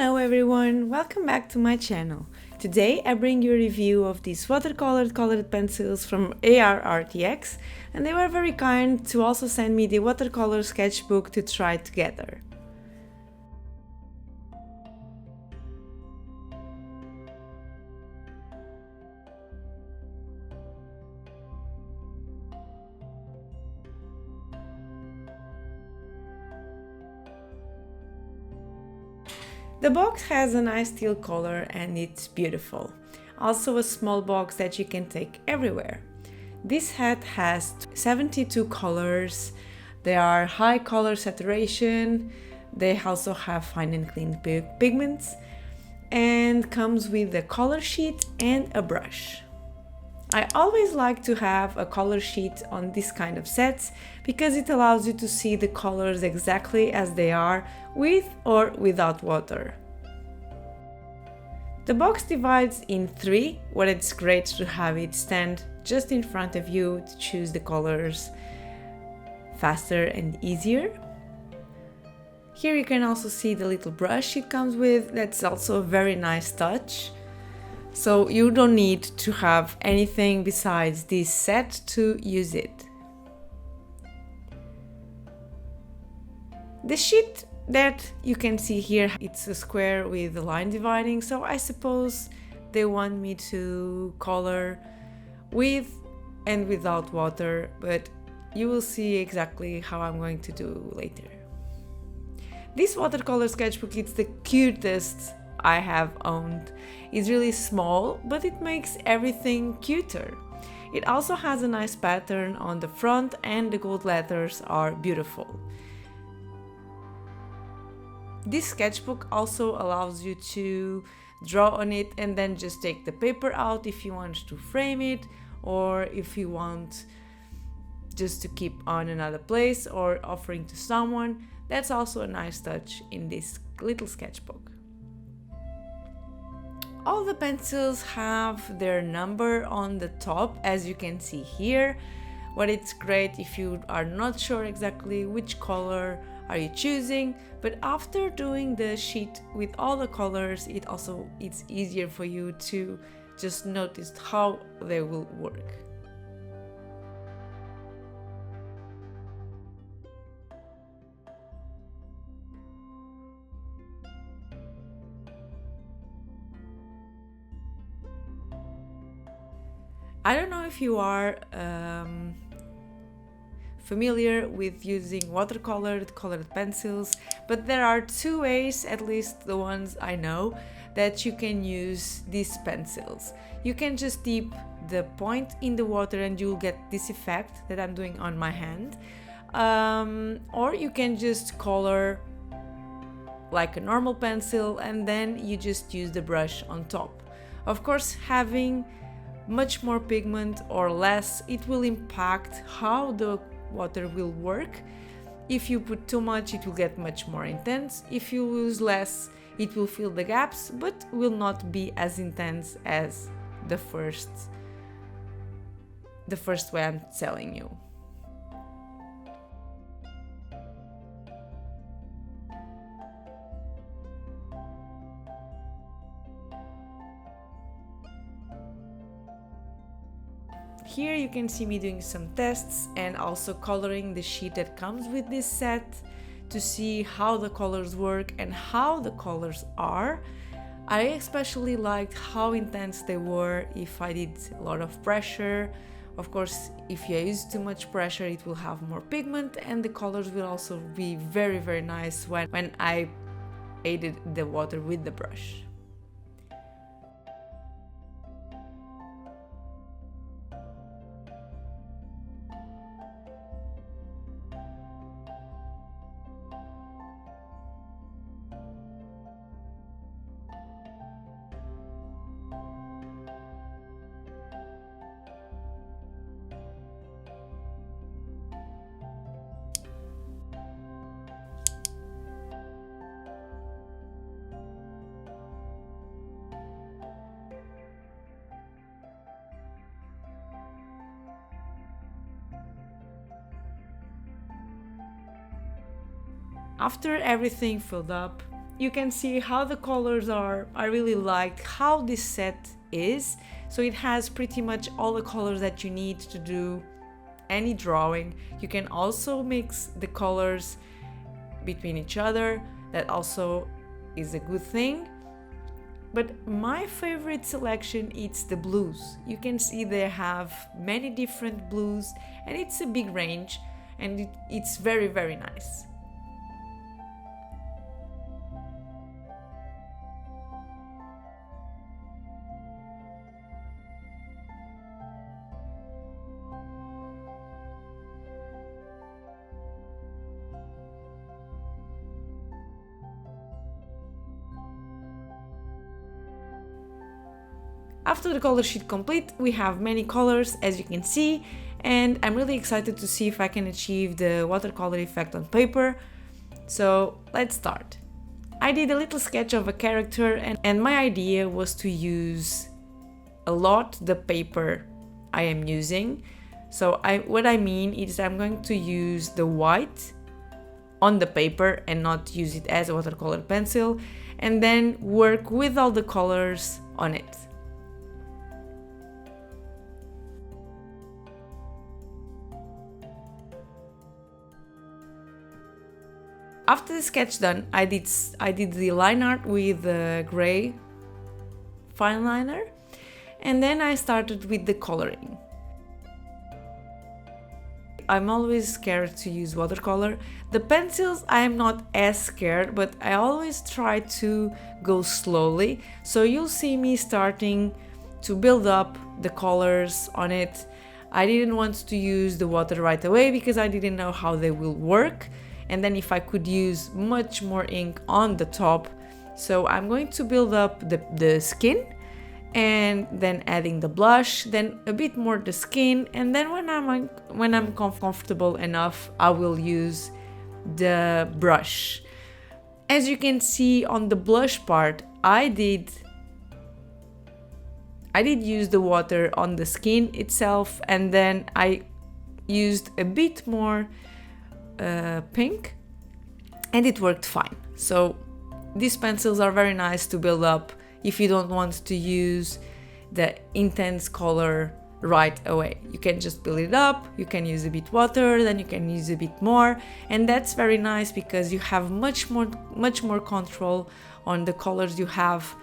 Hello everyone, welcome back to my channel. Today I bring you a review of these watercolor colored pencils from Arrtx, and they were very kind to also send me the watercolor sketchbook to try together. The box has a nice teal color and it's beautiful. Also a small box that you can take everywhere. This hat has 72 colors. They are high color saturation. They also have fine and clean pigments and comes with a color sheet and a brush. I always like to have a color sheet on this kind of sets because it allows you to see the colors exactly as they are with or without water. The box divides in three, where it's great to have it stand just in front of you to choose the colors faster and easier. Here you can also see the little brush it comes with. That's also a very nice touch. So you don't need to have anything besides this set to use it. The sheet that you can see here, it's a square with a line dividing, so I suppose they want me to color with and without water, but you will see exactly how I'm going to do later. This watercolor sketchbook, it's the cutest I have owned. It's really small, but it makes everything cuter. It also has a nice pattern on the front and the gold letters are beautiful. This sketchbook also allows you to draw on it and then just take the paper out if you want to frame it, or if you want just to keep on another place or offering to someone. That's also a nice touch in this little sketchbook. All the pencils have their number on the top, as you can see here. What it's great if you are not sure exactly which color are you choosing, but after doing the sheet with all the colors, it's easier for you to just notice how they will work. I don't know if you are familiar with using watercolored colored pencils, but there are two ways, at least the ones I know, that you can use these pencils. You can just dip the point in the water and you'll get this effect that I'm doing on my hand, or you can just color like a normal pencil and then you just use the brush on top. Of course, having much more pigment or less, it will impact how the water will work. If you put too much, it will get much more intense. If you use less, it will fill the gaps, but will not be as intense as the first way I'm telling you. Here you can see me doing some tests and also coloring the sheet that comes with this set to see how the colors work and how the colors are. I especially liked how intense they were if I did a lot of pressure. Of course, if you use too much pressure, it will have more pigment and the colors will also be very, very nice when I aided the water with the brush. After everything filled up, you can see how the colors are. I really like how this set is. So it has pretty much all the colors that you need to do any drawing. You can also mix the colors between each other. That also is a good thing. But my favorite selection is the blues. You can see they have many different blues and it's a big range, and it's very, very nice. After the color sheet complete, we have many colors, as you can see, and I'm really excited to see if I can achieve the watercolor effect on paper. So let's start. I did a little sketch of a character, and my idea was to use a lot the paper I am using. So what I mean is I'm going to use the white on the paper and not use it as a watercolor pencil, and then work with all the colors on it. After the sketch done, I did the line art with the gray fine liner, and then I started with the coloring. I'm always scared to use watercolor. The pencils I am not as scared, but I always try to go slowly. So you'll see me starting to build up the colors on it. I didn't want to use the water right away because I didn't know how they will work, and then if I could use much more ink on the top. So I'm going to build up the skin, and then adding the blush, then a bit more the skin, and then when I'm comfortable enough, I will use the brush. As you can see on the blush part, I did use the water on the skin itself, and then I used a bit more pink, and it worked fine. So these pencils are very nice to build up if you don't want to use the intense color right away. You can just build it up, you can use a bit water, then you can use a bit more, and that's very nice because you have much more control on the colors you have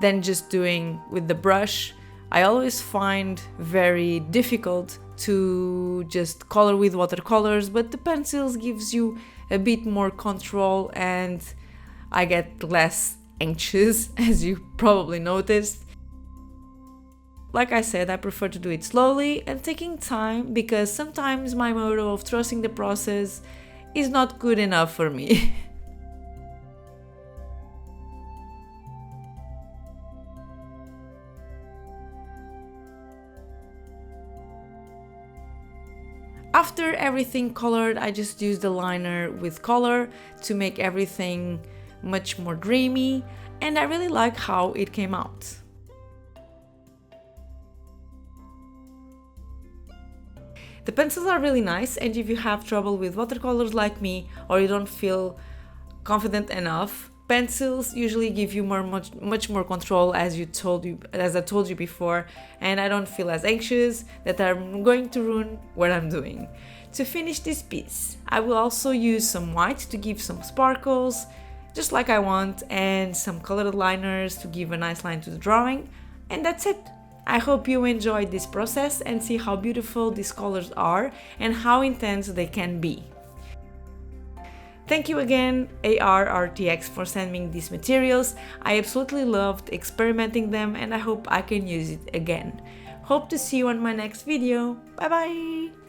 than just doing with the brush. I always find very difficult to just color with watercolors, but the pencils gives you a bit more control and I get less anxious, as you probably noticed. Like I said, I prefer to do it slowly and taking time because sometimes my motto of trusting the process is not good enough for me. After everything colored, I just used the liner with color to make everything much more dreamy, and I really like how it came out. The pencils are really nice, and if you have trouble with watercolors like me, or you don't feel confident enough, pencils usually give you much more control, as I told you before, and I don't feel as anxious that I'm going to ruin what I'm doing. To finish this piece, I will also use some white to give some sparkles, just like I want, and some colored liners to give a nice line to the drawing, and that's it. I hope you enjoyed this process and see how beautiful these colors are and how intense they can be. Thank you again, Arrtx, for sending these materials. I absolutely loved experimenting them and I hope I can use it again. Hope to see you on my next video. Bye bye!